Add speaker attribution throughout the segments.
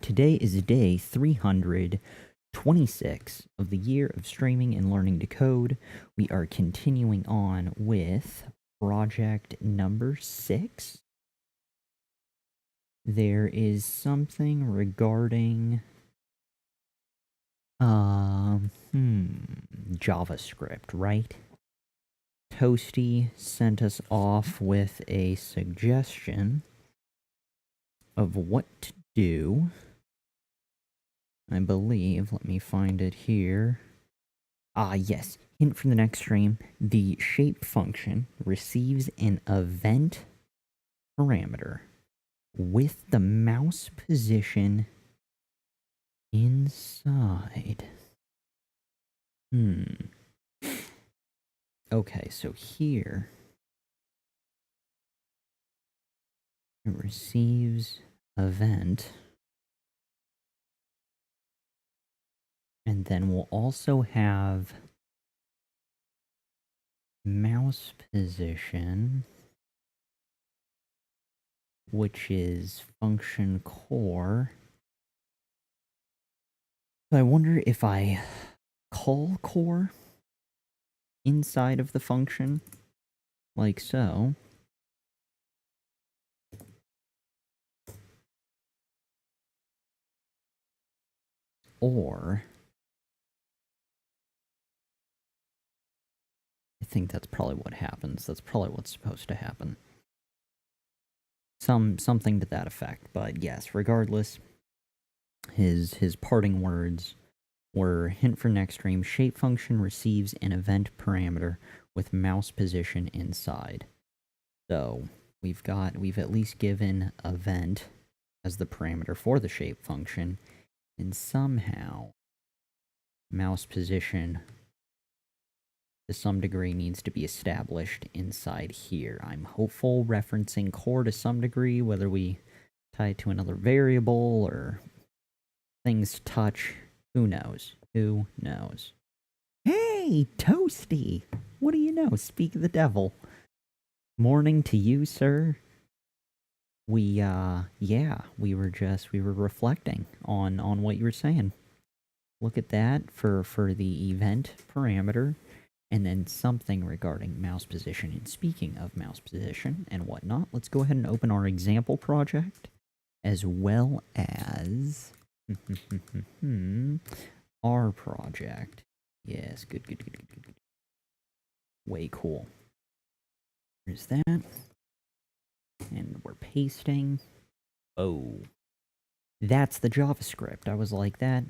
Speaker 1: Today is day 326 of the year of streaming and learning to code. We are continuing on with project number 6. There is something regarding JavaScript, right? Toasty sent us off with a suggestion of what to do. I believe, let me find it here. Yes. Hint for the next stream. The shape function receives an event parameter with the mouse position inside. Okay, so here it receives event. And then we'll also have mouse position, which is function core. So I wonder if I call core inside of the function, like so. Or I think that's probably what happens. That's probably what's supposed to happen. Something to that effect. But yes, regardless, his parting words were hint for next stream. Shape function receives an event parameter with mouse position inside. So we've at least given event as the parameter for the shape function, and somehow mouse position to some degree needs to be established inside here. I'm hopeful referencing core to some degree, whether we tie it to another variable or things touch, who knows? Who knows? Hey, Toasty! What do you know? Speak of the devil. Morning to you, sir. We were reflecting on what you were saying. Look at that for the event parameter. And then something regarding mouse position. And speaking of mouse position and whatnot, let's go ahead and open our example project, as well as our project. Yes, good. Way cool. There's that. And we're pasting. Oh. That's the JavaScript. I was like, that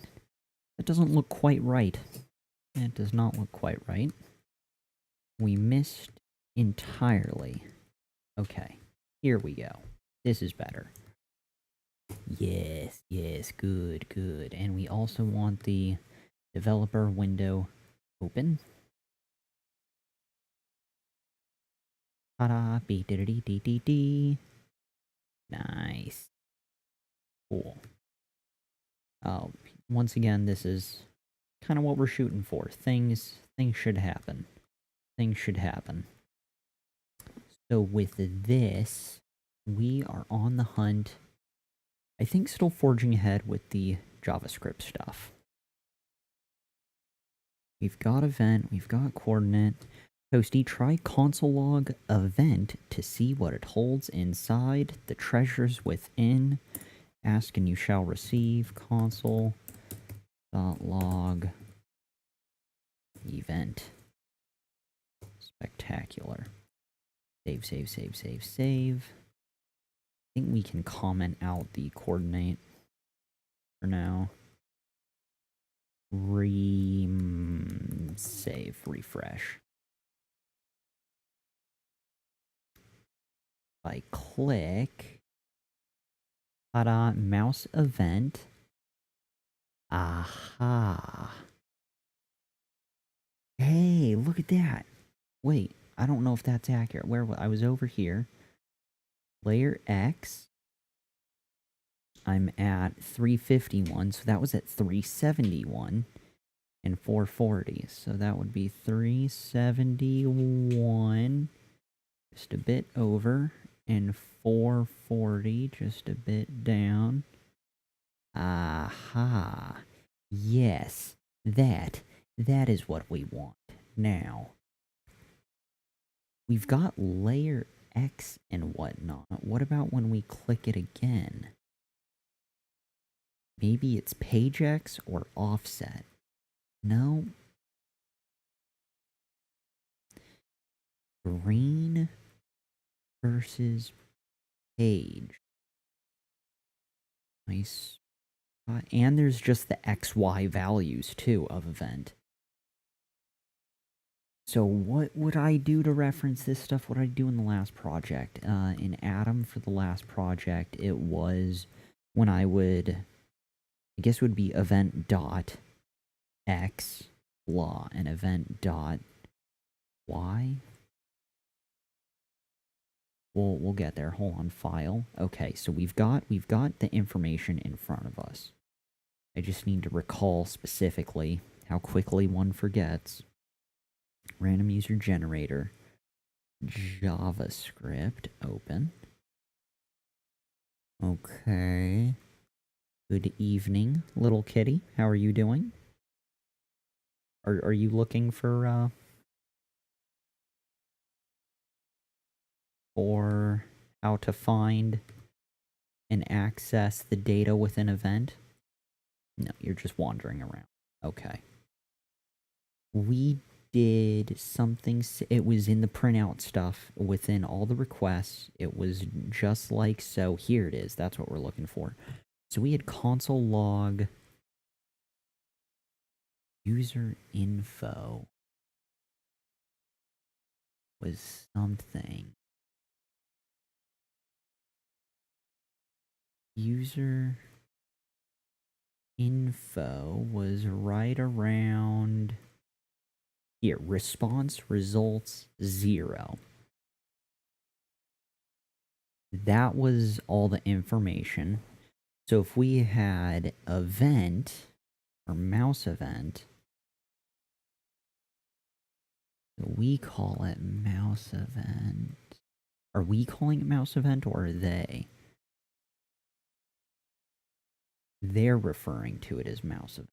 Speaker 1: doesn't look quite right. It does not look quite right. We missed entirely. Okay, here we go. This is better. Yes, good. And we also want the developer window open. Ta-da, B-dee-dee-dee-dee-dee. Nice. Cool. Oh, once again, this is kind of what we're shooting for. Things should happen. So with this, we are on the hunt. I think still forging ahead with the JavaScript stuff. We've got event, we've got coordinate. Toasty, try console log event to see what it holds inside. The treasures within. Ask and you shall receive. Console.log event. Spectacular. Save. I think we can comment out the coordinate for now. Save, refresh. If I click, ta-da, mouse event. Aha. Hey, look at that. Wait, I don't know if that's accurate. Where I was over here. Layer X. I'm at 351, so that was at 371 and 440. So that would be 371, just a bit over, and 440, just a bit down. Aha. Yes, that is what we want. Now, we've got layer X and whatnot. What about when we click it again? Maybe it's page X or offset. No. Green versus page. Nice. And there's just the XY values too of event. So what would I do to reference this stuff? What did I do in the last project? In Atom for the last project, it was when I would, I guess it would be event dot X blah and event dot Y. We'll get there. Hold on, file. Okay, so we've got the information in front of us. I just need to recall specifically how quickly one forgets. Random user generator. JavaScript open. Okay. Good evening, little kitty. How are you doing? Are you looking for how to find and access the data within event? No, you're just wandering around. Okay. We did something, it was in the printout stuff within all the requests. It was just like so. Here it is. That's what we're looking for. So we had console log user info was something. User info was right around here. Response results 0. That was all the information. So if we had event or mouse event, we call it mouse event. Are we calling it mouse event or are they? They're referring to it as mouse event.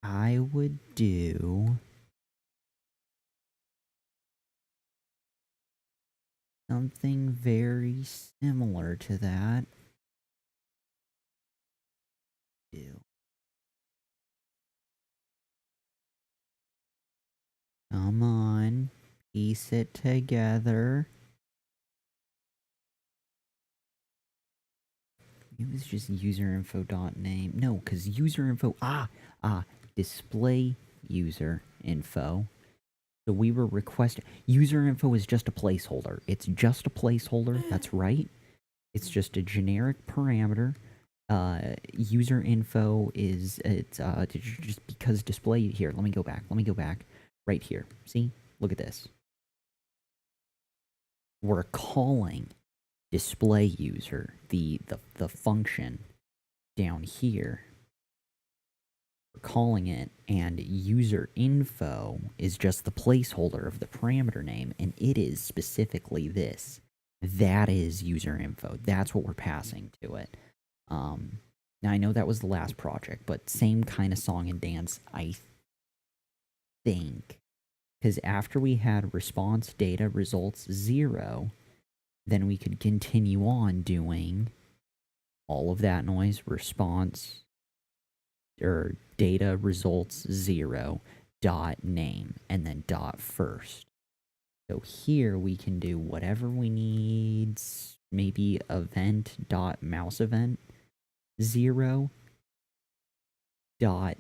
Speaker 1: I would do something very similar to that. Come on, piece it together. It was just userinfo.name. No, because userinfo. Display user info. So we were requesting. Userinfo is just a placeholder. It's just a placeholder. That's right. It's just a generic parameter. User info is just because display here. Let me go back. Right here. See? Look at this. We're calling display user, the function down here. We're calling it, and user info is just the placeholder of the parameter name, and it is specifically this. That is user info. That's what we're passing to it. Now I know that was the last project, but same kind of song and dance, I think. Because after we had response data results 0, then we could continue on doing all of that noise, response, or data results 0, dot name, and then dot first. So here we can do whatever we need, maybe event dot mouse event 0 dot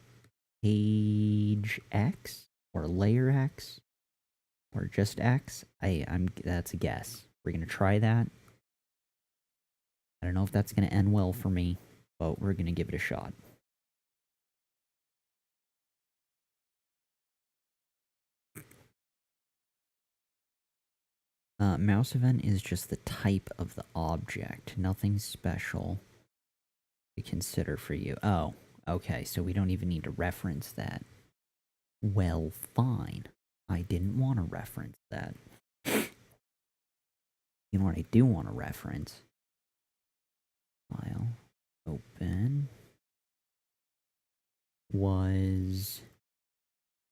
Speaker 1: page X or layer X or just X. That's a guess. We're gonna try that. I don't know if that's gonna end well for me, but we're gonna give it a shot. Mouse event is just the type of the object. Nothing special to consider for you. Oh, okay, so we don't even need to reference that. Well, fine. I didn't want to reference that. You know what I do want to reference? open was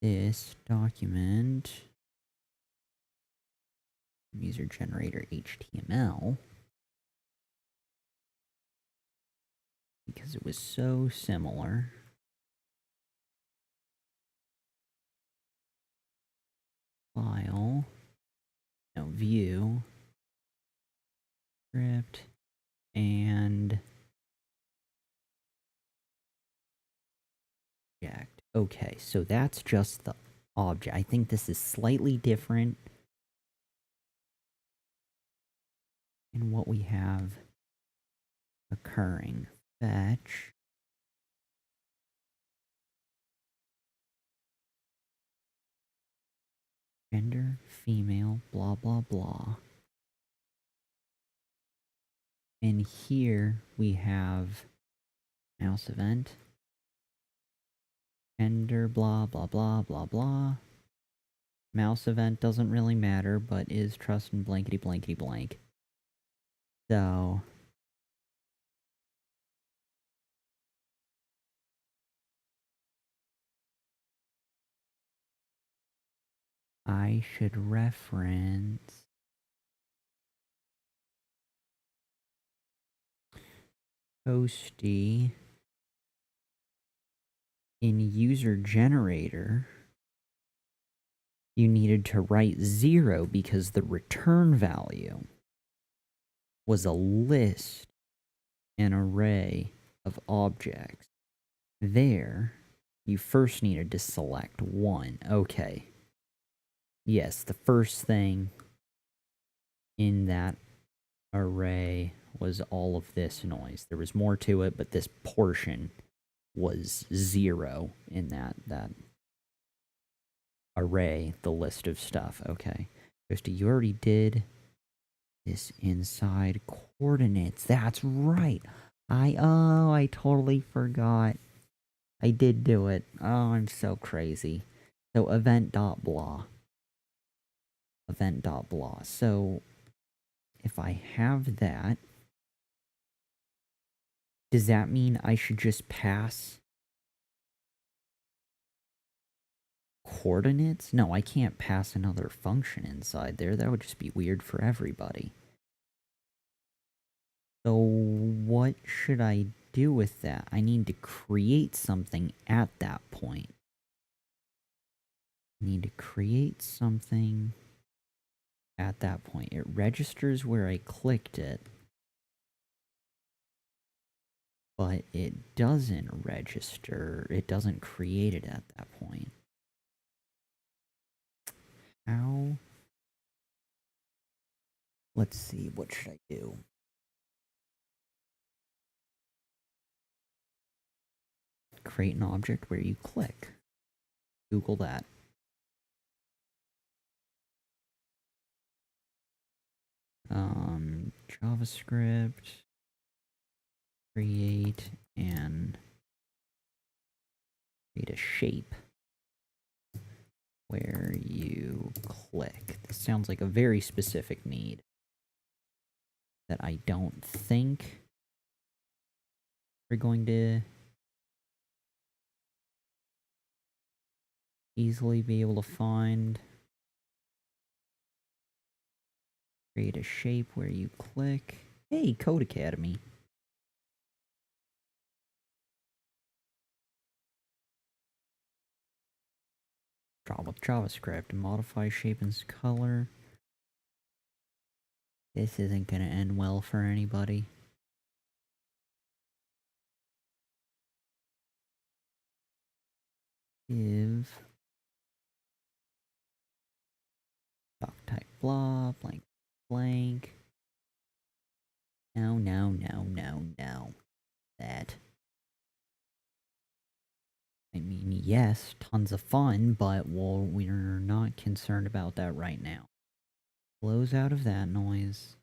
Speaker 1: this document, user generator HTML, because it was so similar. File, no, view, script, and object. Okay, so that's just the object. I think this is slightly different in what we have occurring. Fetch. Gender, female, blah, blah, blah. And here we have mouse event. Gender, blah, blah, blah, blah, blah. Mouse event doesn't really matter, but is trust and blankety blankety blank. So I should reference Toasty in user generator. You needed to write 0 because the return value was a list, an array of objects. There, you first needed to select 1. Okay. Yes, the first thing in that array was all of this noise. There was more to it, but this portion was 0 in that array, the list of stuff. Okay. Toasty, you already did this inside coordinates. That's right. I totally forgot. I did do it. Oh, I'm so crazy. So event.blah. Event.blah. So if I have that, does that mean I should just pass coordinates? No, I can't pass another function inside there. That would just be weird for everybody. So what should I do with that? I need to create something at that point. I need to create something at that point. It registers where I clicked it, but it doesn't register. It doesn't create it at that point. How? Let's see, what should I do? Create an object where you click. Google that. JavaScript, create a shape where you click. This sounds like a very specific need that I don't think we're going to easily be able to find. Create a shape where you click. Hey, Code Academy. Draw with JavaScript. Modify shape and color. This isn't going to end well for anybody. Give doc type blah, blank, blank. No. That. I mean, yes, tons of fun, but well, we're not concerned about that right now. Blows out of that noise.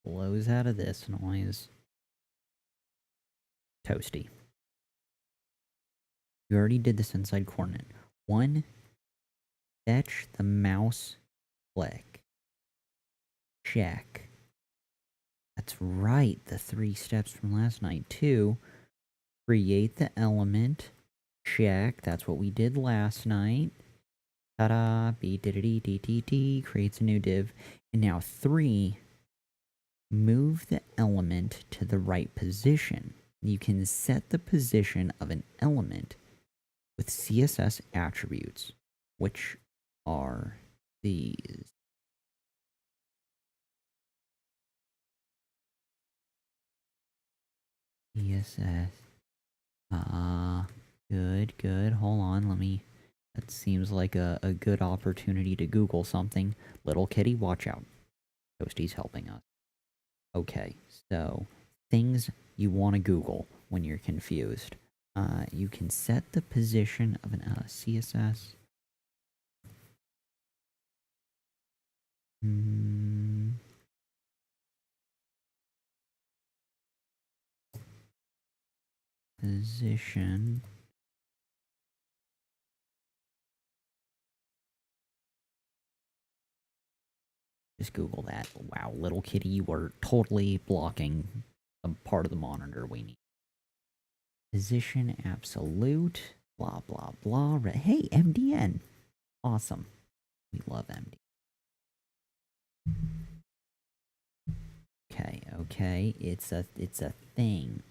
Speaker 1: Blows out of this noise. Toasty. You already did this inside coordinate. 1, fetch the mouse click. Check That's right, the 3 steps from last night. 2, create the element. Check, that's what we did last night. Ta-da, b-d-d-d-d-d-d, creates a new div. And now 3, move the element to the right position. You can set the position of an element with CSS attributes, which are these. CSS. Good. Hold on, let me... That seems like a good opportunity to Google something. Little kitty, watch out. Toasty's helping us. Okay, so things you want to Google when you're confused. You can set the position of an CSS. Position. Just Google that. Wow, little kitty, you are totally blocking a part of the monitor we need. Position absolute. Blah, blah, blah. Hey, MDN. Awesome. We love MD. Okay. It's a thing.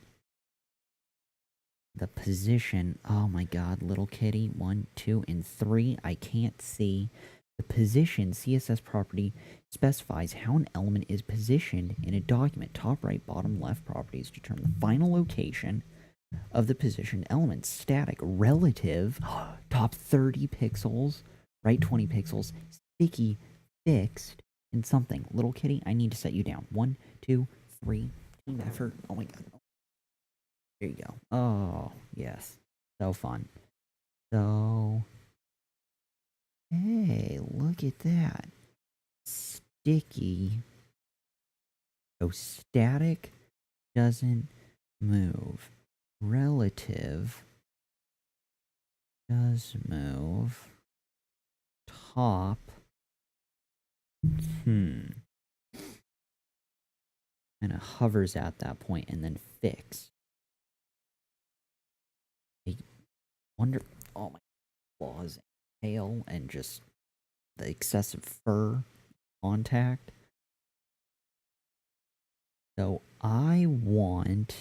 Speaker 1: The position. Oh my god, little kitty. 1, 2, and 3. I can't see. The position CSS property specifies how an element is positioned in a document. Top right, bottom left properties determine the final location of the positioned element. Static, relative, top 30 pixels, right 20 pixels, sticky, fixed, and something. Little kitty, I need to set you down. 1, 2, 3, team effort. Oh my god. There you go. Oh, yes. So fun. So, hey, look at that. Sticky. So static doesn't move. Relative does move. Top. Kind of hovers at that point and then fix. I wonder. Oh my claws, tail, and just the excessive fur contact. So I want.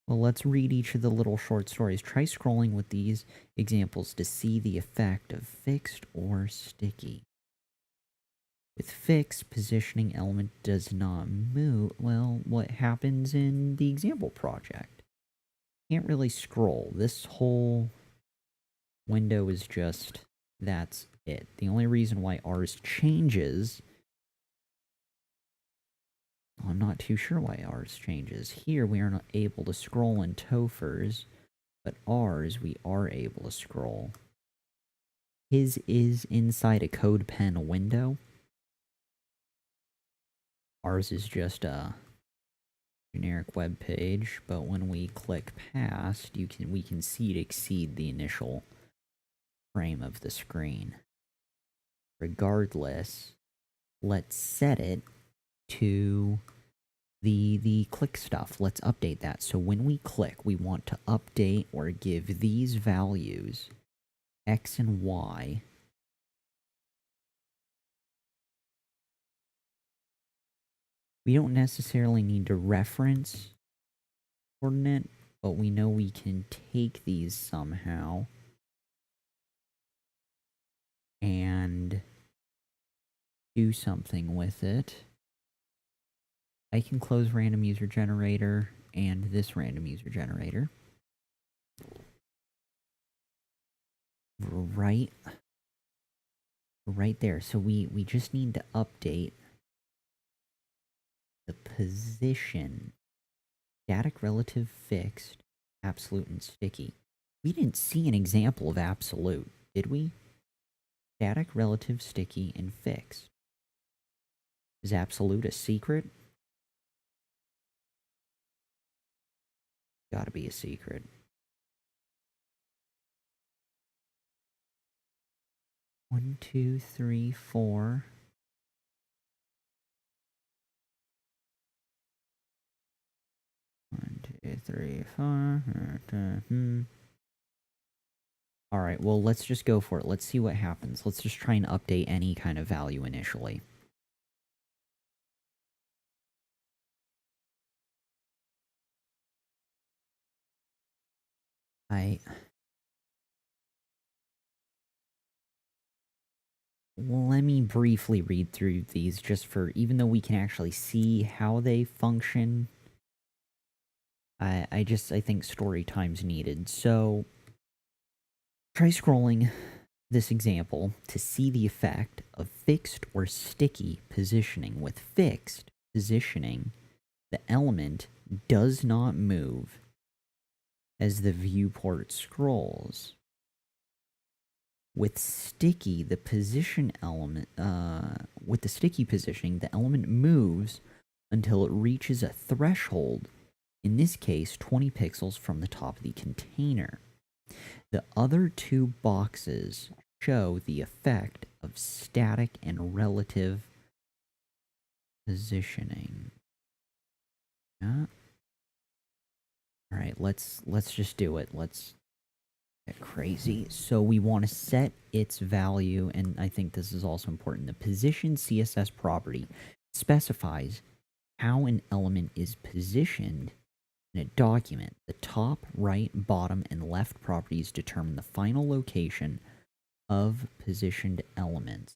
Speaker 1: Well, let's read each of the little short stories. Try scrolling with these examples to see the effect of fixed or sticky. With fixed, positioning element does not move. Well, what happens in the example project? Can't really scroll. This whole window is just, that's it. The only reason why ours changes, I'm not too sure why ours changes. Here we are not able to scroll in Topher's, but ours we are able to scroll. His is inside a CodePen window. Ours is just a generic web page, but when we click past, we can see it exceed the initial frame of the screen. Regardless, let's set it to the click stuff. Let's update that. So when we click, we want to update or give these values X and Y. We don't necessarily need to reference coordinate, but we know we can take these somehow and do something with it. I can close random user generator and this random user generator. Right there. So we just need to update the position. Static, relative, fixed, absolute, and sticky. We didn't see an example of absolute, did we? Static, relative, sticky, and fixed. Is absolute a secret? Gotta be a secret. One, two, three, four. 2, 3, 4. Alright, well, let's just go for it. Let's see what happens. Let's just try and update any kind of value initially. Let me briefly read through these just for, even though we can actually see how they function, I think story time's needed. So, try scrolling this example to see the effect of fixed or sticky positioning. With fixed positioning, the element does not move as the viewport scrolls. With sticky, the position element, with the sticky positioning, the element moves until it reaches a threshold, in this case 20 pixels from the top of the container. The other two boxes show the effect of static and relative positioning. Yeah. Alright, let's just do it. Let's get crazy. So we want to set its value, and I think this is also important. The position CSS property specifies how an element is positioned in a document. The top, right, bottom, and left properties determine the final location of positioned elements.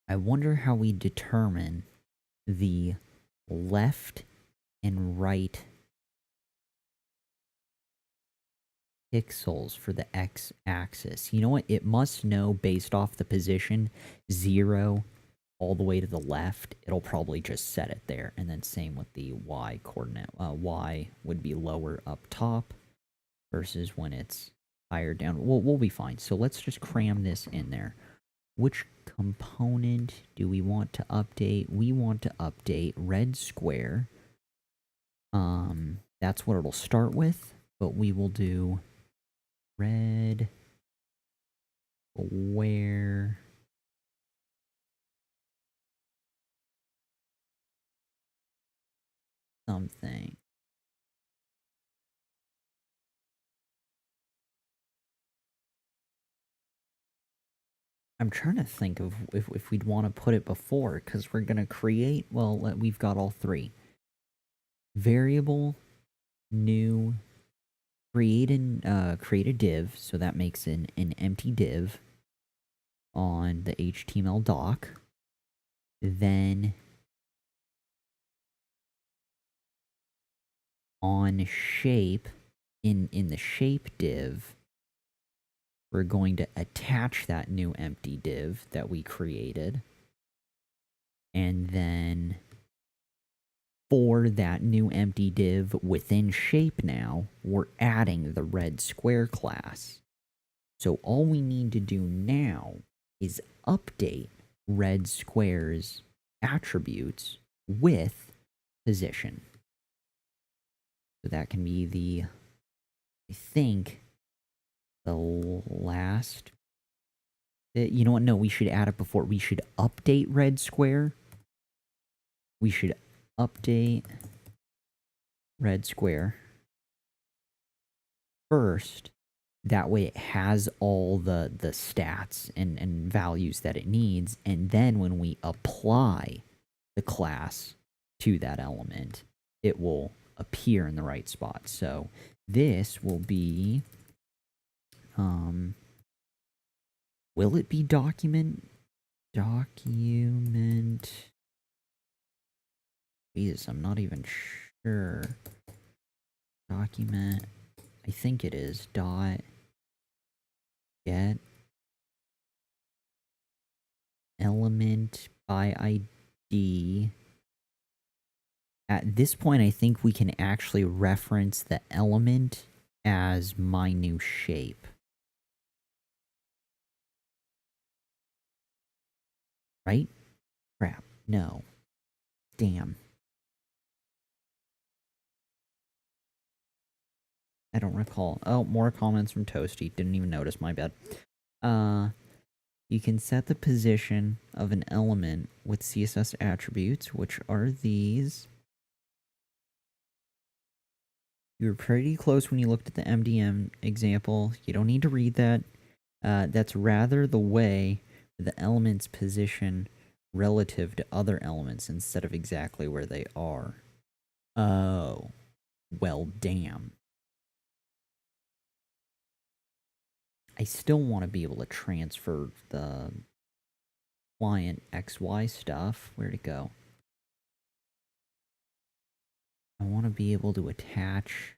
Speaker 1: I wonder how we determine the left and right pixels for the x-axis. You know what? It must know based off the position 0 all the way to the left. It'll probably just set it there. And then same with the y coordinate. Y would be lower up top versus when it's higher down. We'll be fine. So let's just cram this in there. Which component do we want to update? We want to update red square. That's what it'll start with, but we will do red square something. I'm trying to think of if we'd want to put it before, because we're going to create, well, we've got all three. Variable, new, create a div, so that makes an empty div on the HTML doc. Then on shape, in the shape div, we're going to attach that new empty div that we created. And then for that new empty div within shape now, we're adding the red square class. So all we need to do now is update red square's attributes with position. So that can be the, I think, the last. You know what? No, we should add it before. We should update red square. We should update red square first. That way it has all the stats and values that it needs. And then when we apply the class to that element, it will appear in the right spot. So this will be, will it be document? Jesus, I'm not even sure. Document, I think it is dot get element by ID. At this point, I think we can actually reference the element as my new shape. Right? Crap. No. Damn. I don't recall. Oh, more comments from Toasty. Didn't even notice, my bad. You can set the position of an element with CSS attributes, which are these. You were pretty close when you looked at the MDM example. You don't need to read that. That's rather the way the elements position relative to other elements instead of exactly where they are. Oh, well, damn. I still want to be able to transfer the client XY stuff. Where'd it go? I want to be able to attach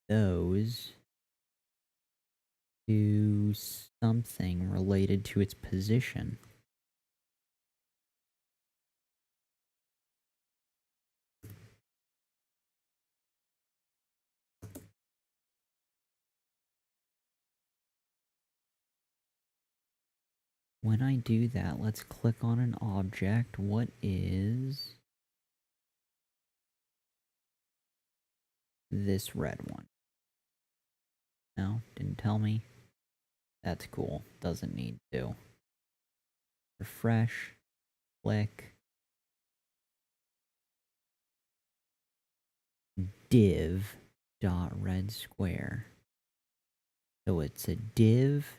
Speaker 1: those to something related to its position. When I do that, let's click on an object. What is this red one? No, didn't tell me. That's cool. Doesn't need to. Refresh. Click. Div dot red square. So it's a div.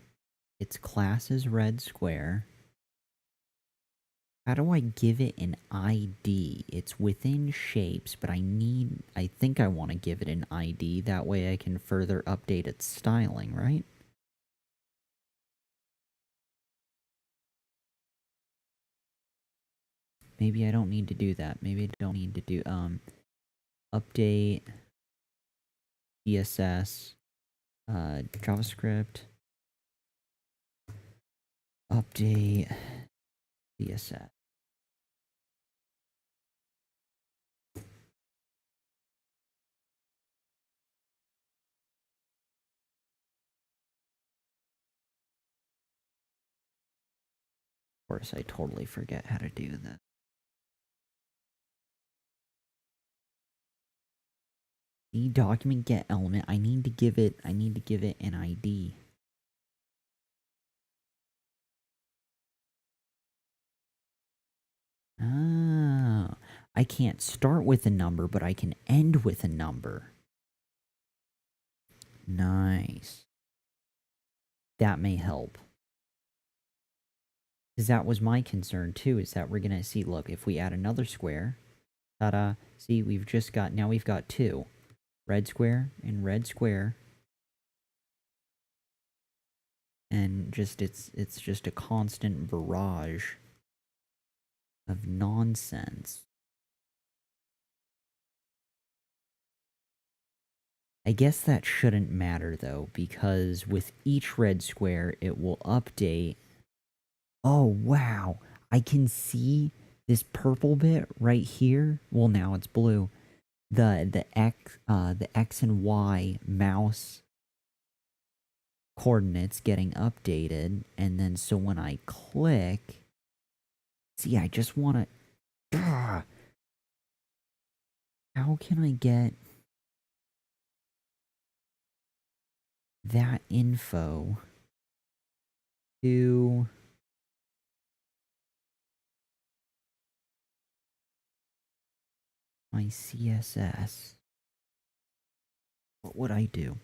Speaker 1: Its class is red square. How do I give it an ID? It's within shapes, but I think I want to give it an ID. That way I can further update its styling, right? Maybe I don't need to do that. Maybe I don't need to do, update CSS, JavaScript, update CSS. Of course, I totally forget how to do that. The document get element. I need to give it an ID. Oh, I can't start with a number, but I can end with a number. Nice. That may help. Because that was my concern too, is that we're gonna see, look, if we add another square, ta-da, see, now we've got two. Red square and red square. And it's just a constant barrage of nonsense. I guess that shouldn't matter though, because with each red square, it will update. Oh, wow. I can see this purple bit right here. Well, now it's blue. The X and Y mouse coordinates getting updated, and then so when I click, see, I just want to. How can I get that info to my CSS? What would I do?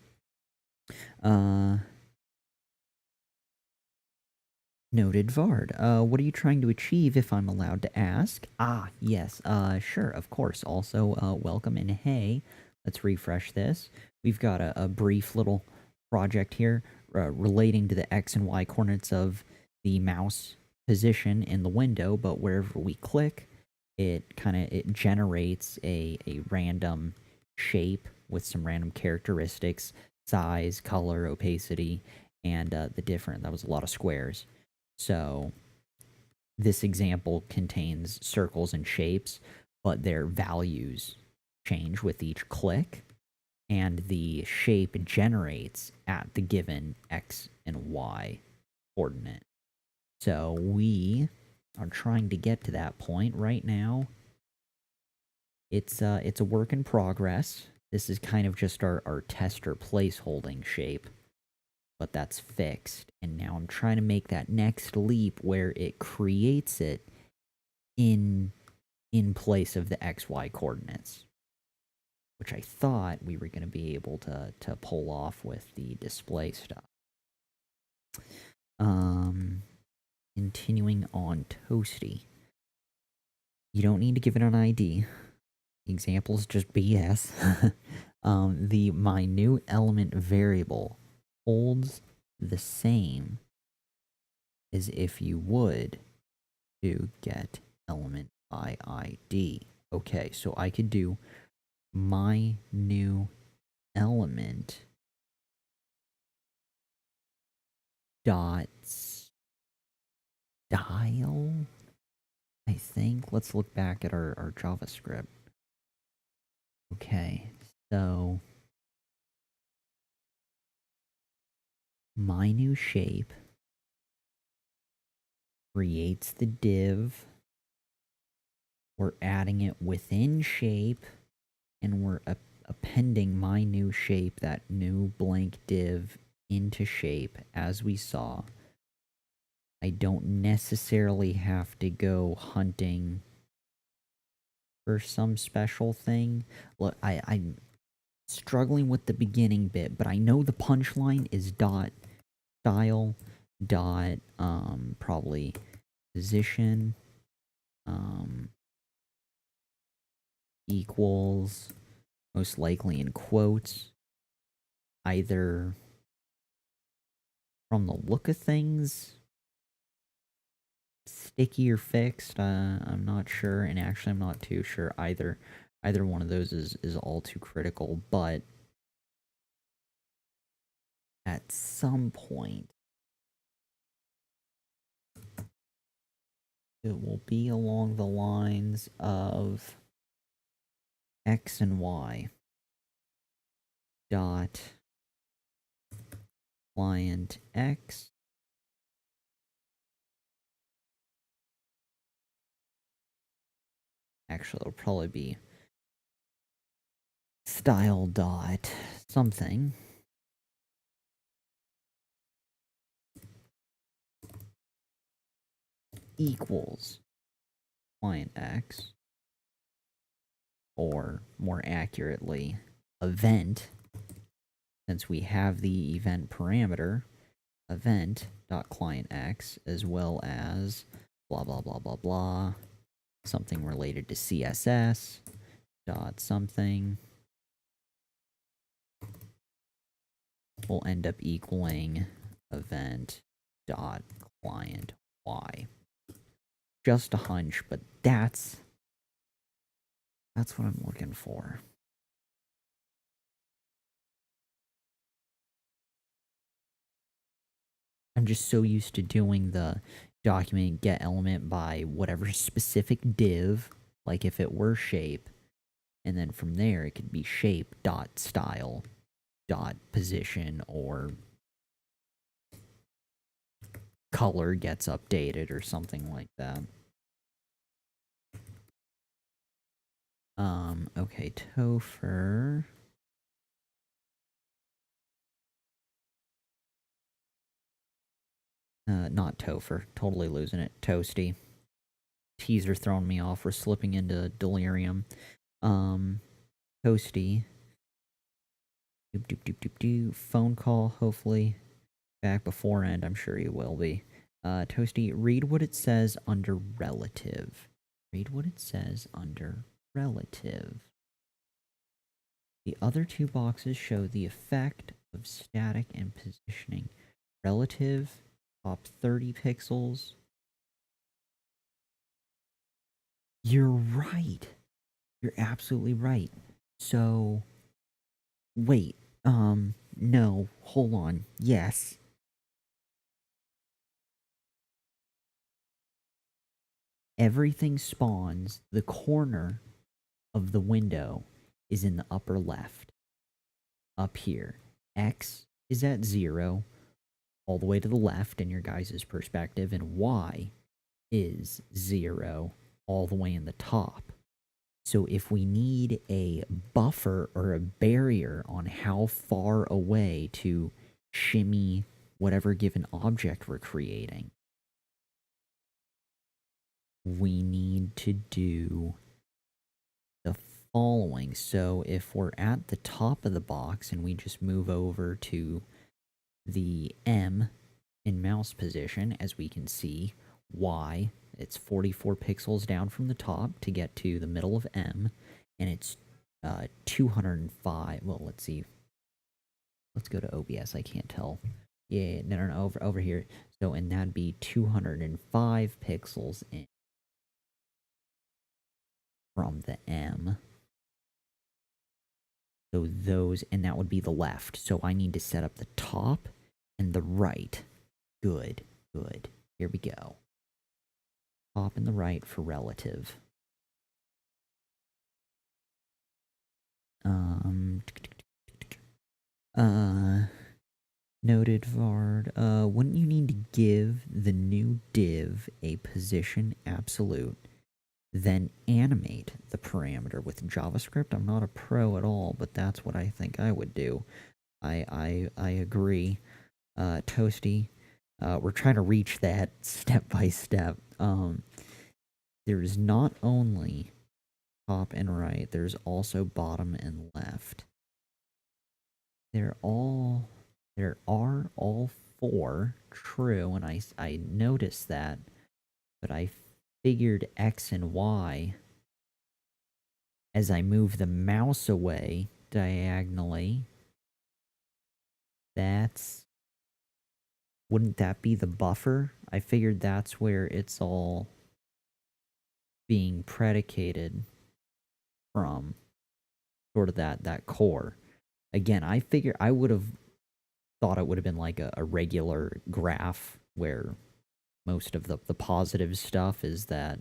Speaker 1: Noted Vard. What are you trying to achieve, if I'm allowed to ask? Ah, yes, sure, of course. Also, welcome, and hey, let's refresh this. We've got a brief little project here relating to the X and Y coordinates of the mouse position in the window, but wherever we click, it generates a random shape with some random characteristics, size, color, opacity, and that was a lot of squares. So this example contains circles and shapes, but their values change with each click, and the shape generates at the given X and Y coordinate. So we are trying to get to that point right now. It's a work in progress. This is kind of just our tester placeholding shape, but that's fixed. And now I'm trying to make that next leap where it creates it in place of the XY coordinates. which I thought we were going to be able to pull off with the display stuff. Continuing on Toasty. You don't need to give it an ID. The example is just BS. The my new element variable holds the same as if you would do get element by ID. Okay, so I could do my new element dot style, I think. Let's look back at our JavaScript. Okay, so my new shape creates the div. We're adding it within shape, and we're appending my new shape, that new blank div, into shape, as we saw. I don't necessarily have to go hunting for some special thing. Look, I'm struggling with the beginning bit, but I know the punchline is dot style dot probably position equals, most likely in quotes, either from the look of things, sticky or fixed. I'm not sure, and actually I'm not too sure either. Either one of those is all too critical, but at some point it will be along the lines of X and Y dot client X actually it'll probably be style dot something equals client X, or more accurately event, since we have the event parameter, event.clientX, as well as blah blah blah blah blah, something related to CSS dot something, will end up equaling event dot client Y. Just a hunch, but that's what I'm looking for. I'm just so used to doing the document get element by whatever specific div, like if it were shape, and then from there it could be shape dot style dot position, or color gets updated or something like that. Okay, Topher. Not Topher. Totally losing it. Toasty. Teaser throwing me off. We're slipping into delirium. Toasty. Doop doop doop doop doop. Phone call, hopefully. Back before end, I'm sure you will be. Toasty, read what it says under relative. Read what it says under relative. The other two boxes show the effect of static and positioning. Relative, top 30 pixels. You're right. You're absolutely right. So, wait, no, hold on. Yes. Everything spawns, the corner of the window is in the upper left. Up here. X is at 0, all the way to the left in your guys' perspective, and Y is 0, all the way in the top. So if we need a buffer or a barrier on how far away to shimmy whatever given object we're creating, we need to do the following. So if we're at the top of the box and we just move over to the M in mouse position, as we can see, Y, it's 44 pixels down from the top to get to the middle of M, and it's 205. Well, let's see. Let's go to OBS. I can't tell. Yeah, no, over here. So, and that'd be 205 pixels in from the M. So those, and that would be the left. So I need to set up the top and the right. Good, good. Here we go. Top and the right for relative. Noted Vard. Wouldn't you need to give the new div a position absolute, then animate the parameter with JavaScript? I'm not a pro at all, but that's what I think I would do. I agree. Toasty. We're trying to reach that step by step. There's not only top and right, there's also bottom and left. There are all four true, and I noticed that, but I figured X and Y as I move the mouse away diagonally. Wouldn't that be the buffer? I figured that's where it's all being predicated from, sort of that core. Again, I would have thought it would have been like a regular graph where most of the positive stuff is that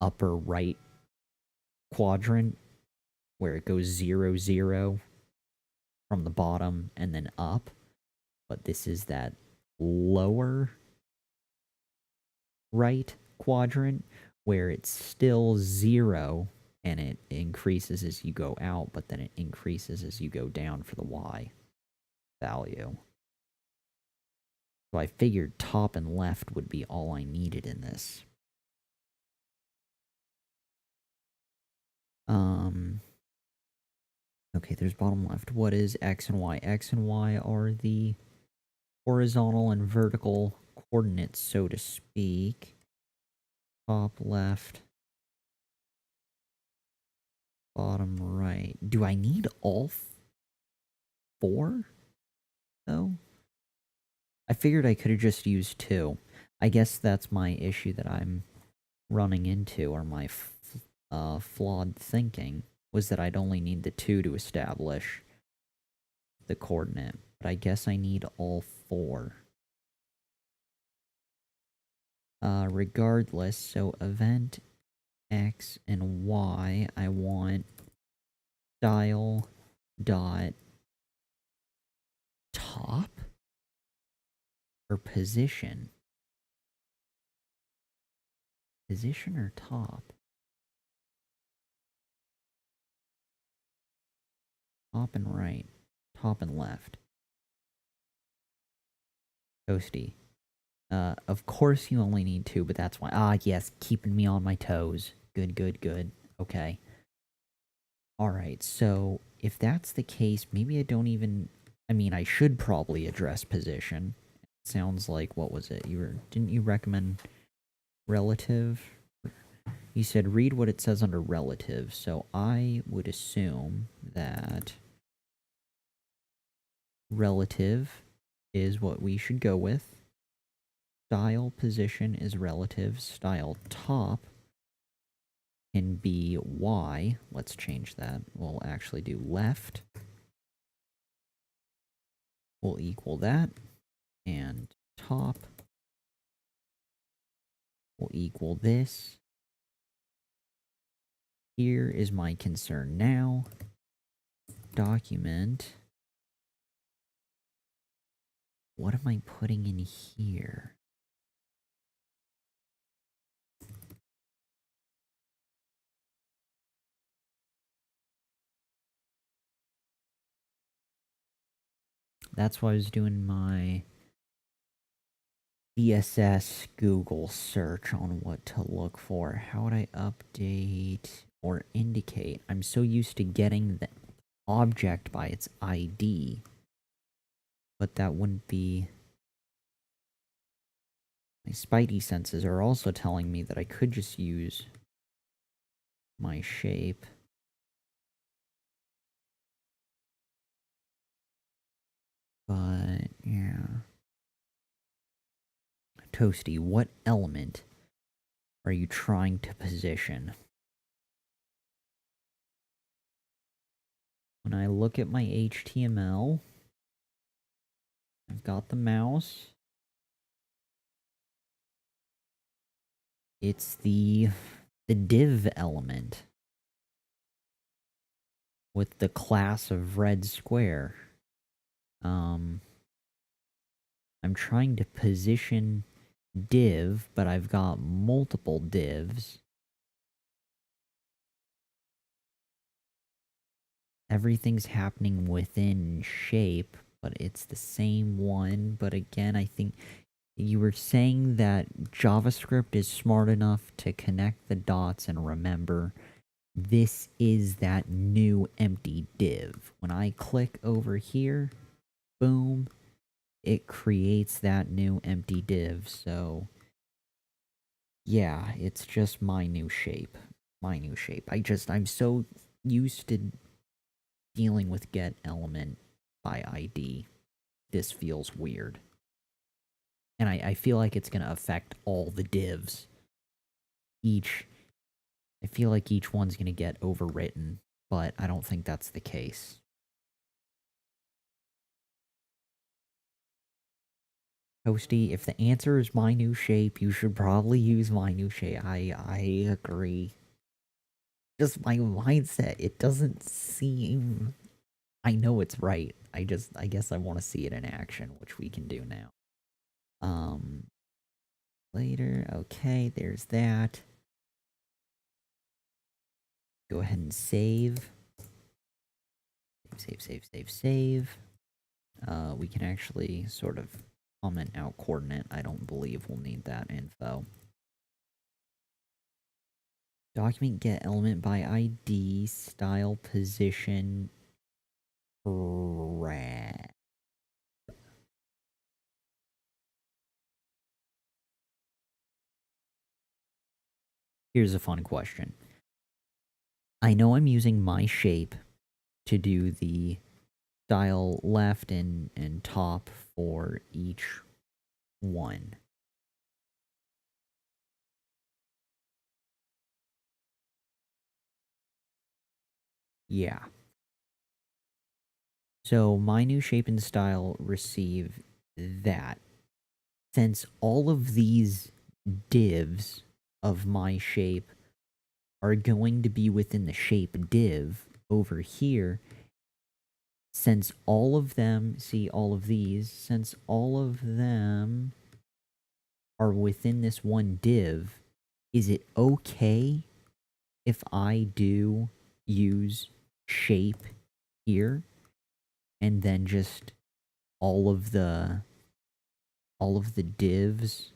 Speaker 1: upper right quadrant where it goes 0, 0 from the bottom and then up. But this is that lower right quadrant where it's still 0 and it increases as you go out, but then it increases as you go down for the Y value. So I figured top and left would be all I needed in this. Okay, there's bottom left. What is X and Y? X and Y are the horizontal and vertical coordinates, so to speak. Top left, bottom right. Do I need all four, though? I figured I could have just used 2. I guess that's my issue that I'm running into, or my flawed thinking, was that I'd only need the 2 to establish the coordinate. But I guess I need all 4. Regardless, so event X and Y, I want style dot top or position. Position or top? Top and right. Top and left. Toasty. Of course you only need 2, but that's why. Ah, yes, keeping me on my toes. Good, good, good. Okay. Alright, so if that's the case, maybe I don't even... I mean, I should probably address position. It sounds like, what was it? Didn't you recommend relative? You said read what it says under relative, so I would assume that relative is what we should go with. Style position is relative. Style top can be Y. Let's change that. We'll actually do left. Will equal that. And top will equal this. Here is my concern now. Document. What am I putting in here? That's why I was doing my CSS Google search on what to look for. How would I update or indicate. I'm so used to getting the object by its ID, but that wouldn't be... My spidey senses are also telling me that I could just use my shape. But, yeah. Toasty, what element are you trying to position? When I look at my HTML, I've got the mouse. It's the div element with the class of red square. I'm trying to position div, but I've got multiple divs. Everything's happening within shape, but it's the same one. But again, I think you were saying that JavaScript is smart enough to connect the dots and remember this is that new empty div. When I click over here, boom, it creates that new empty div. So yeah, it's just my new shape. My new shape. I'm so used to dealing with get element by ID. This feels weird. And I feel like it's going to affect all the divs. I feel like each one's going to get overwritten, but I don't think that's the case. Toasty, if the answer is my new shape, you should probably use my new shape. I agree. Just my mindset, it doesn't seem... I know it's right. I guess I want to see it in action, which we can do now. Later. Okay, there's that. Go ahead and save. Save. We can actually sort of comment out coordinate. I don't believe we'll need that info. Document get element by ID, style, position, wrap. Here's a fun question. I know I'm using my shape to do the style left and top for each one. Yeah. So my new shape and style receive that. Since all of these divs of my shape are going to be within the shape div over here, since all of them, see all of these, since all of them are within this one div, is it okay if I do use shape here and then just all of the divs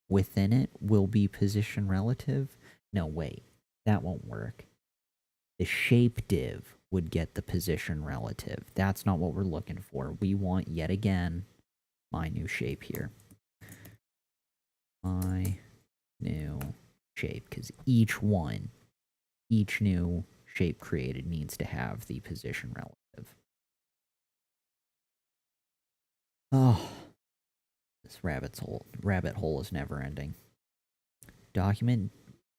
Speaker 1: within it will be position relative? No, wait, that won't work. The shape div would get the position relative. That's not what we're looking for. We want, yet again, my new shape here. My new shape, because each new shape created needs to have the position relative. Oh, this rabbit hole is never ending. Document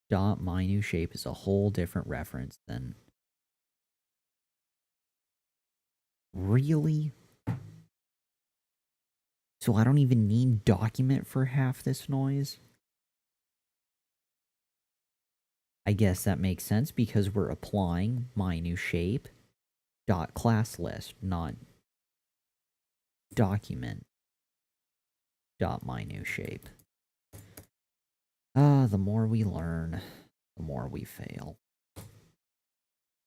Speaker 1: dot my new shape is a whole different reference than... Really? So I don't even need document for half this noise? I guess that makes sense because we're applying my new shape dot class list, not document dot my new shape. The more we learn, the more we fail.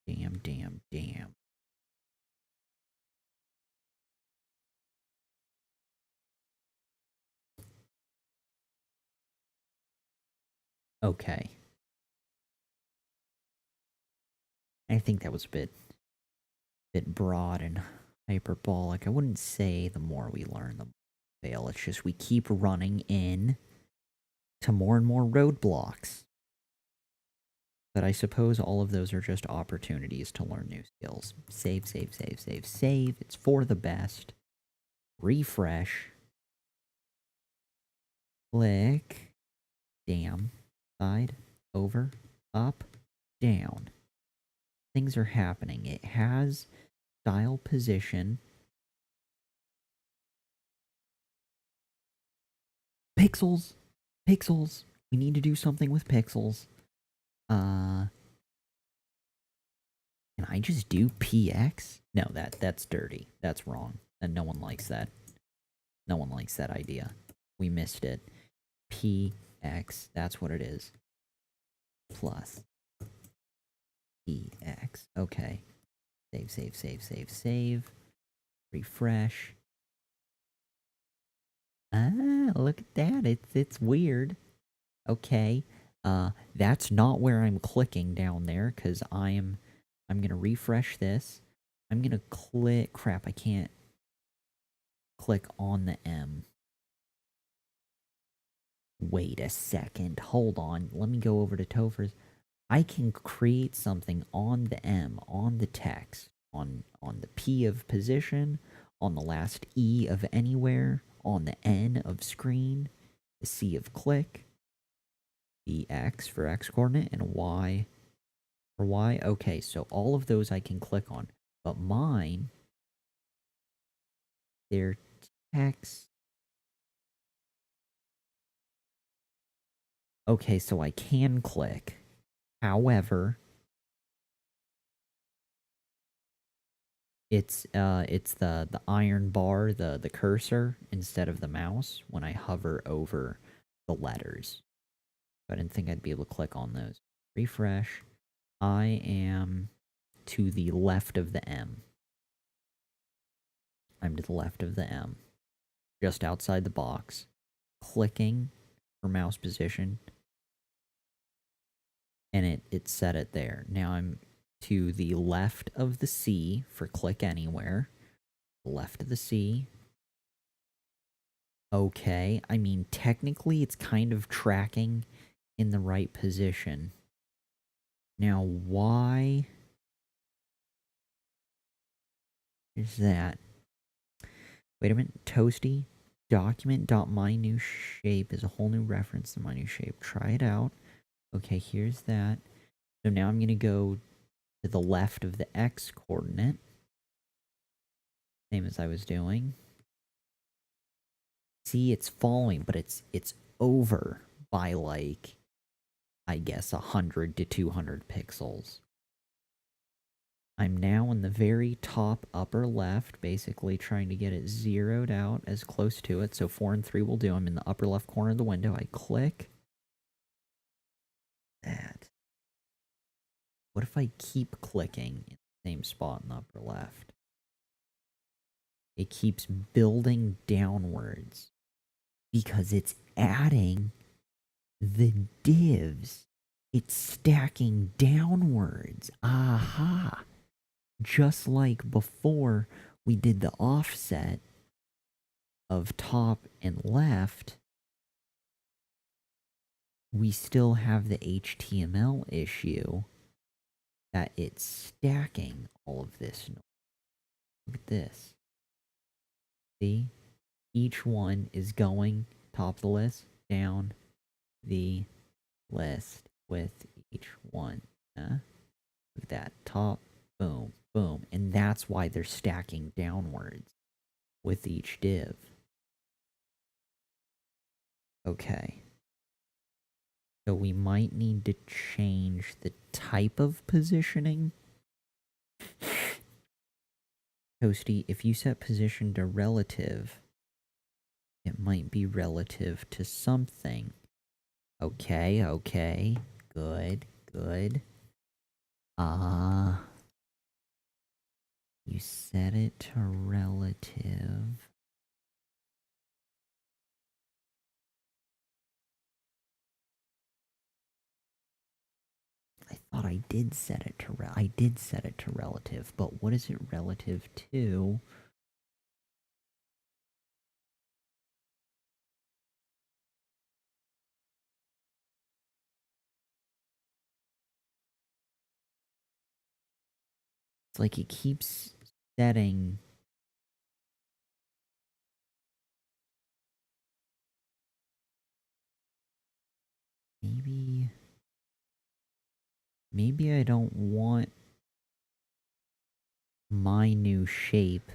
Speaker 1: Damn. Okay. I think that was a bit broad and hyperbolic. I wouldn't say the more we learn, the more we fail. It's just we keep running in to more and more roadblocks. But I suppose all of those are just opportunities to learn new skills. Save, save, save, save, save. It's for the best. Refresh. Click. Damn. Side. Over. Up. Down. Things are happening. It has style position. Pixels. Pixels. We need to do something with pixels. Can I just do PX? No, that's dirty. That's wrong. And no one likes that. No one likes that idea. We missed it. PX. That's what it is. Plus. PX. Okay. Save, save, save, save, save. Refresh. Ah, look at that. It's weird. Okay. That's not where I'm clicking down there, because I'm gonna refresh this. I'm gonna click. Crap, I can't click on the M. Wait a second. Hold on. Let me go over to Topher's. I can create something on the M, on the text, on the P of position, on the last E of anywhere, on the N of screen, the C of click, the X for X coordinate, and Y for Y. Okay, so all of those I can click on. But mine, they're text. Okay, so I can click. However, it's the iron bar, the cursor, instead of the mouse when I hover over the letters. I didn't think I'd be able to click on those. Refresh. I am to the left of the M. I'm to the left of the M. Just outside the box. Clicking for mouse position. And it set it there. Now I'm to the left of the C for click anywhere. Left of the C. Okay, I mean, technically it's kind of tracking in the right position. Now, why is that? Wait a minute, Toasty, document.mynewshape is a whole new reference to my new shape. Try it out. Okay, here's that. So now I'm going to go to the left of the X coordinate. Same as I was doing. See, it's following, but it's over by, like, I guess 100 to 200 pixels. I'm now in the very top upper left, basically trying to get it zeroed out as close to it. So 4 and 3 will do. I'm in the upper left corner of the window. I click. That. What if I keep clicking in the same spot in the upper left? It keeps building downwards because it's adding the divs. It's stacking downwards. Aha. Just like before we did the offset of top and left, we still have the HTML issue that it's stacking all of this noise. Look at this. See? Each one is going top of the list, down the list with each one. Look at that. Top, boom, boom. And that's why they're stacking downwards with each div. Okay. So we might need to change the type of positioning. Toasty, if you set position to relative, it might be relative to something. Okay, okay. Good, good. You set it to relative. I thought I did set it to I did set it to relative, but what is it relative to? It's like it keeps setting. Maybe I don't want my new shape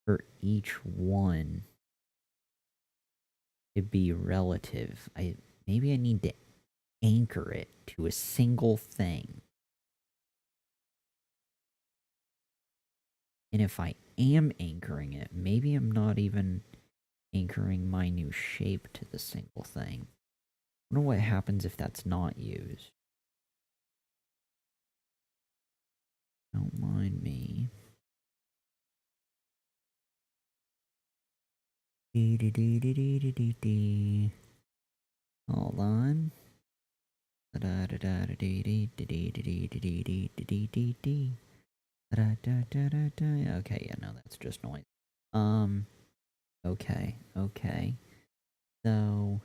Speaker 1: for each one to be relative. Maybe I need to anchor it to a single thing. And if I am anchoring it, maybe I'm not even anchoring my new shape to the single thing. I wonder what happens if that's not used. Don't mind me. Hold on. Okay, yeah, no, that's just noise. Okay. So,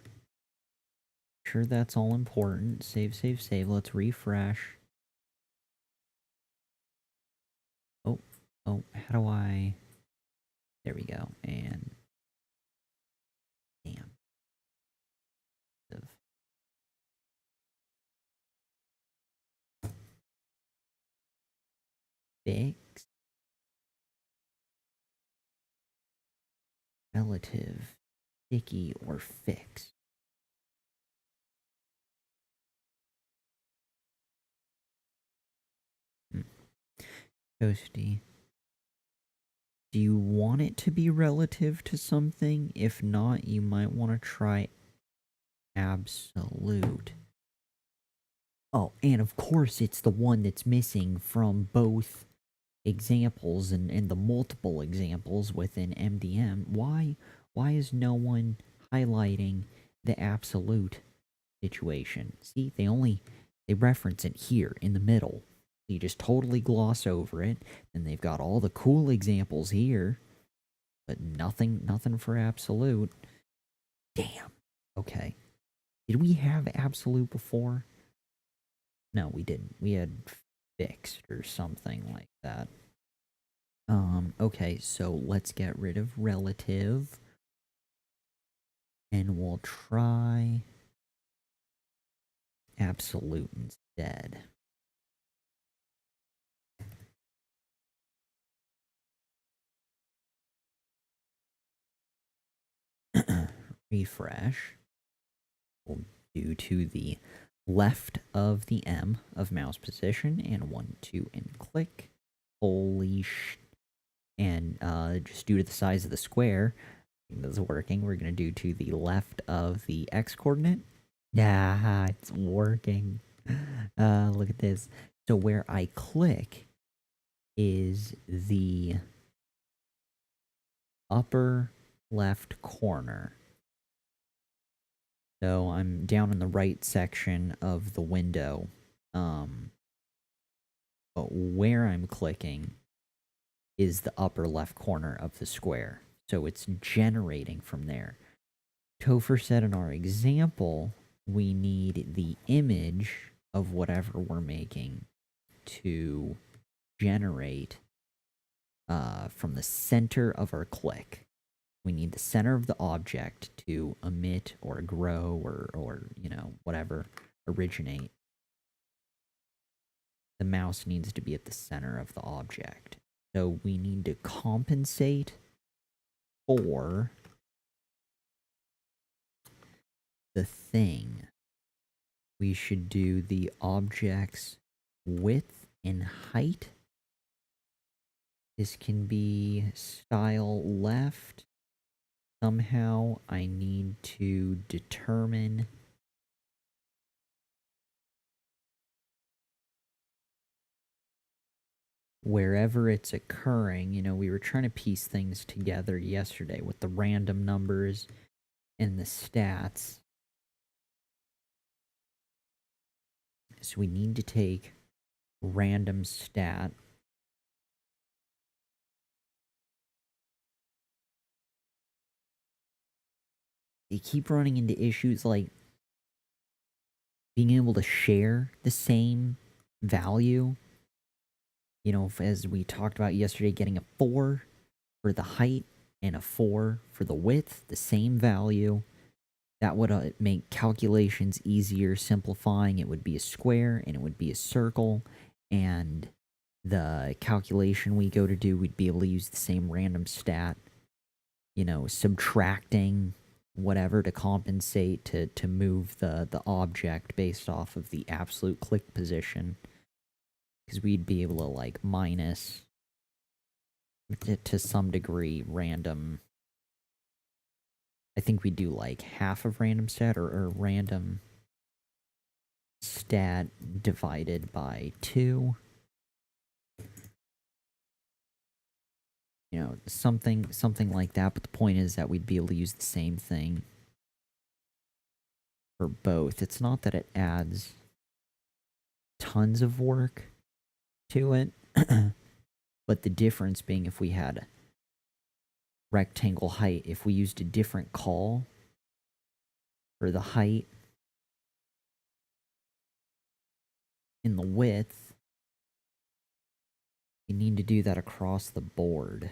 Speaker 1: sure, that's all important. Save. Let's refresh. Oh, how do I... There we go, and... Damn. Fix. Relative. Sticky or fix. Toasty. Do you want it to be relative to something? If not, you might want to try absolute. Oh, and of course it's the one that's missing from both examples and the multiple examples within MDM. Why is no one highlighting the absolute situation? See, they reference it here in the middle. You just totally gloss over it, and they've got all the cool examples here, but nothing for absolute. Damn. Okay. Did we have absolute before? No, we didn't. We had fixed or something like that. Okay, so let's get rid of relative. And we'll try absolute instead. Refresh. We'll do to the left of the M of mouse position and 1, 2, and click. Holy sh... And just due to the size of the square, that's working. We're going to do to the left of the X coordinate. Yeah, it's working. Look at this. So where I click is the upper left corner. So I'm down in the right section of the window. But where I'm clicking is the upper left corner of the square. So it's generating from there. Topher said in our example, we need the image of whatever we're making to generate from the center of our click. We need the center of the object to emit or grow or you know, whatever, originate. The mouse needs to be at the center of the object. So we need to compensate for the thing. We should do the object's width and height. This can be style left. Somehow I need to determine wherever it's occurring. You know, we were trying to piece things together yesterday with the random numbers and the stats. So we need to take random stat. You keep running into issues like being able to share the same value. You know, as we talked about yesterday, getting a 4 for the height and a 4 for the width, the same value. That would make calculations easier, simplifying. It would be a square and it would be a circle, and the calculation we go to do, we'd be able to use the same random stat, you know, subtracting whatever to compensate to move the object based off of the absolute click position. Because we'd be able to, like, minus, to some degree, random. I think we do, like, half of random stat, or random stat divided by 2. You know, something like that, but the point is that we'd be able to use the same thing for both. It's not that it adds tons of work to it, but the difference being, if we had rectangle height, if we used a different call for the height in the width, you need to do that across the board.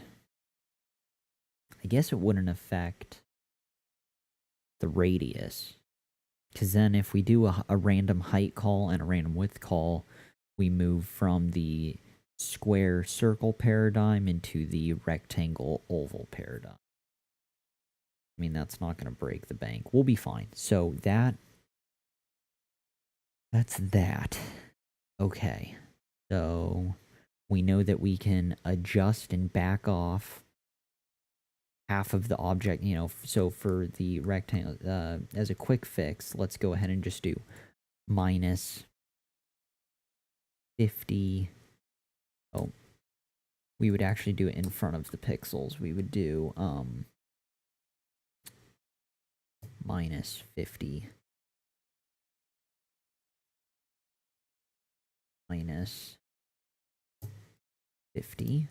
Speaker 1: I guess it wouldn't affect the radius, because then if we do a random height call and a random width call, we move from the square circle paradigm into the rectangle oval paradigm. I mean, that's not going to break the bank. We'll be fine. So that's that. Okay. So we know that we can adjust and back off half of the object, you know. So for the rectangle, as a quick fix, let's go ahead and just do minus 50. Oh, we would actually do it in front of the pixels. We would do minus 50 minus 50.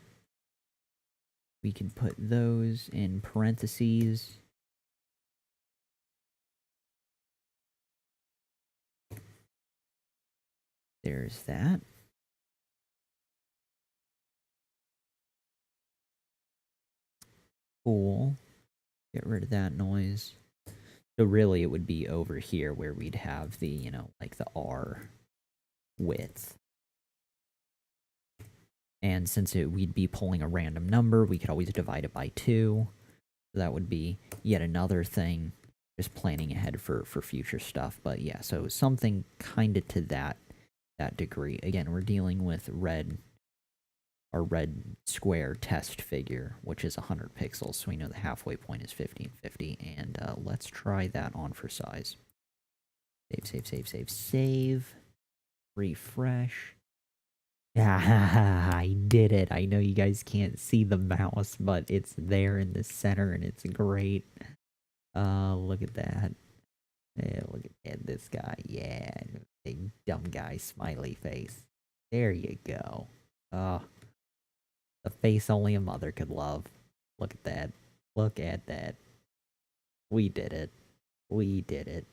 Speaker 1: We can put those in parentheses. There's that. Cool. Get rid of that noise. So really it would be over here where we'd have the, you know, like the R width. And since we'd be pulling a random number, we could always divide it by 2. So that would be yet another thing, just planning ahead for future stuff. But yeah, so something kind of to that degree. Again, we're dealing with our red square test figure, which is 100 pixels. So we know the halfway point is 1550. And let's try that on for size. Save. Refresh. I did it. I know you guys can't see the mouse, but it's there in the center and it's great. Look at that. Yeah, look at this guy. Yeah, big dumb guy, smiley face. There you go. The face only a mother could love. Look at that. Look at that. We did it. We did it.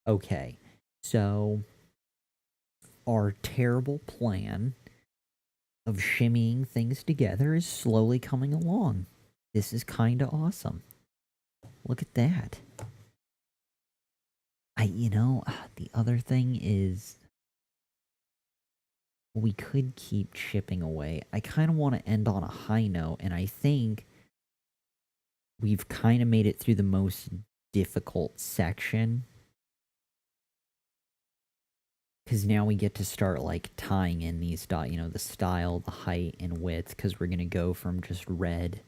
Speaker 1: Okay, so our terrible plan of shimmying things together is slowly coming along. This is kind of awesome. Look at that. The other thing is, we could keep chipping away. I kind of want to end on a high note, and I think we've kind of made it through the most difficult section. Because now we get to start, like, tying in these the style, the height, and width, because we're going to go from just red,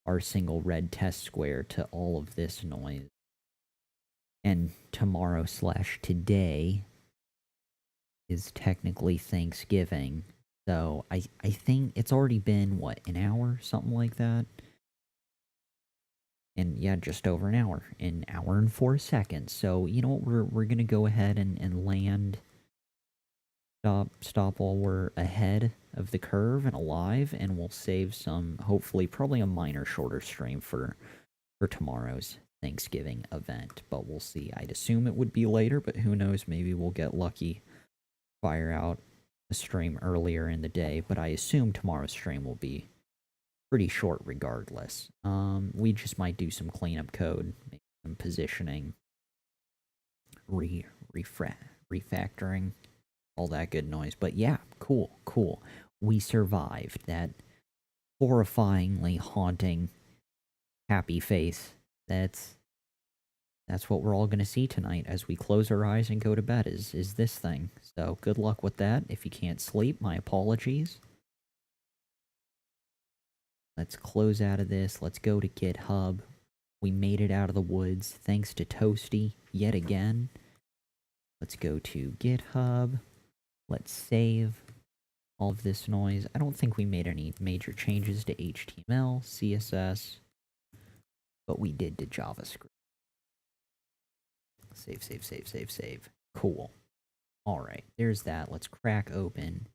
Speaker 1: our single red test square, to all of this noise. And tomorrow/today is technically Thanksgiving. So I think it's already been, what, an hour? Something like that? And yeah, just over an hour. An hour and 4 seconds. So, you know what, we're going to go ahead and land stop while we're ahead of the curve and alive, and we'll save some, hopefully, probably a minor shorter stream for tomorrow's Thanksgiving event. But we'll see. I'd assume it would be later, but who knows? Maybe we'll get lucky, fire out a stream earlier in the day. But I assume tomorrow's stream will be pretty short regardless. We just might do some cleanup code, maybe some positioning, refactoring, all that good noise. But yeah, cool. We survived that horrifyingly haunting happy face. That's what we're all going to see tonight as we close our eyes and go to bed is this thing. So good luck with that. If you can't sleep, my apologies. Let's close out of this. Let's go to GitHub. We made it out of the woods thanks to Toasty yet again. Let's go to GitHub. Let's save all of this noise. I don't think we made any major changes to HTML, CSS, but we did to JavaScript. Save. Cool. Alright, there's that. Let's crack open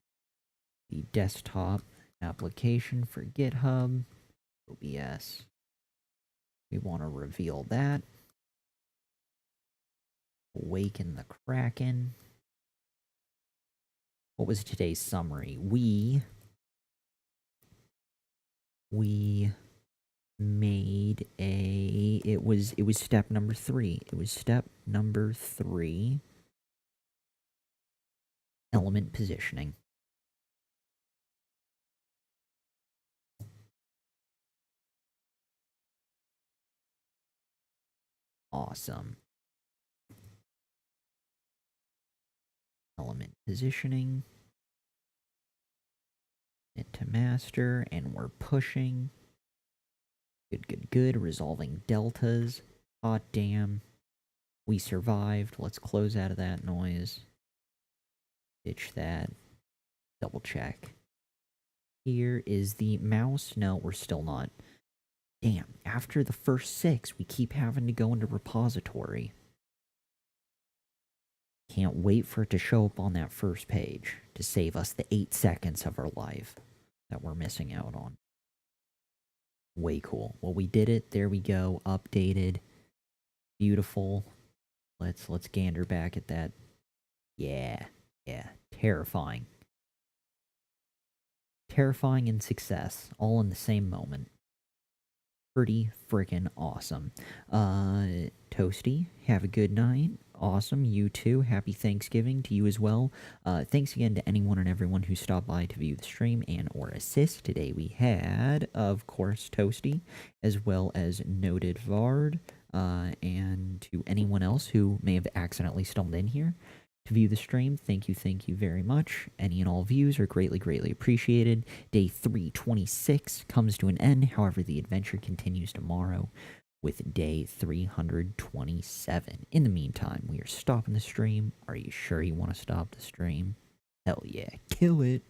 Speaker 1: the desktop application for GitHub. OBS. We want to reveal that. Awaken the Kraken. What was today's summary? We made a... It was step number 3. It was step number 3. Element positioning. Awesome. Element positioning. Into master, and we're pushing. Good. Resolving deltas. Hot damn. We survived. Let's close out of that noise. Ditch that. Double check. Here is the mouse. No, we're still not. Damn, after the first 6, we keep having to go into repository. Can't wait for it to show up on that first page to save us the 8 seconds of our life that we're missing out on. Way cool. Well, we did it. There we go. Updated. Beautiful. Let's gander back at that. Yeah. Terrifying. Terrifying and success, all in the same moment. Pretty freaking awesome. Toasty, have a good night. Awesome. You too. Happy Thanksgiving to you as well. Thanks again to anyone and everyone who stopped by to view the stream and or assist. Today we had, of course, Toasty, as well as Noted Vard, and to anyone else who may have accidentally stumbled in here to view the stream. Thank you very much. Any and all views are greatly appreciated. Day 326 comes to an end. However, the adventure continues tomorrow with day 327. In the meantime, we are stopping the stream. Are you sure you want to stop the stream? Hell yeah. Kill it.